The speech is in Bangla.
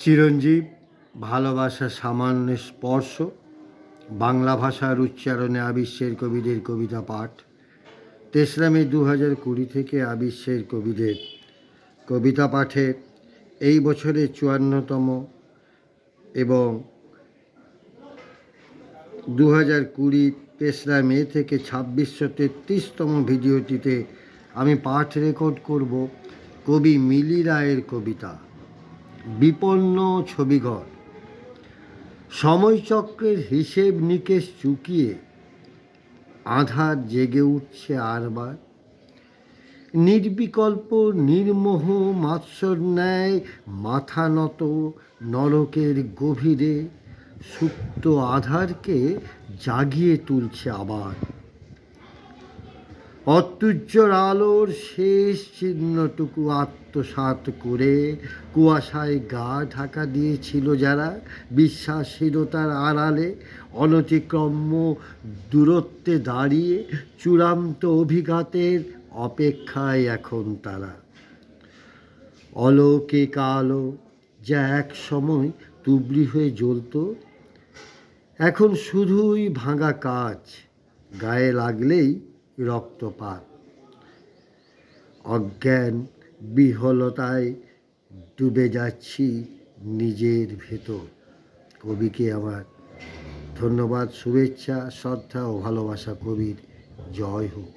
চিরঞ্জীব, ভালোবাসা সামান্য স্পর্শ, বাংলা ভাষার উচ্চারণে আবিশ্বের কবিদের কবিতা পাঠ। ৩রা মে ২০২০ থেকে আবিশ্বের কবিদের কবিতা পাঠের এই বছরের ৫৪তম এবং ২০২০ ৩রা মে থেকে ২৬৩৩তম ভিডিওটিতে আমি পাঠ রেকর্ড করব কবি মিলি রায়ের কবিতা বিপন্ন ছবিঘর। সময়চক্রের হিসেব নিকেশ চুকিয়ে আঁধার জেগে উঠছে আরবার। নির্বিকল্প নির্মোহ মাৎসর ন্যায় মাথা নত নরকের গভীরে সুপ্ত আধারকে জাগিয়ে তুলছে আবার। অত্যুজ্জ্বল আলোর শেষ চিহ্নটুকু আত্মসাৎ করে কুয়াশায় গা ঢাকা দিয়েছিল যারা বিশ্বাসহীনতার আড়ালে অনতিক্রম্য দূরত্বে দাঁড়িয়ে চূড়ান্ত অভিঘাতের অপেক্ষায় এখন তারা। অলৌকিক আলো যা এক সময় তুবড়ি হয়ে জ্বলত, এখন শুধুই ভাঙা কাঁচ, গায়ে লাগলেই রক্তপাত। অজ্ঞান বিহ্বলতায় ডুবে যাচ্ছি নিজের ভেতর। কবিকে আমার ধন্যবাদ, শুভেচ্ছা, শ্রদ্ধা ও ভালোবাসা। কবির জয় হোক।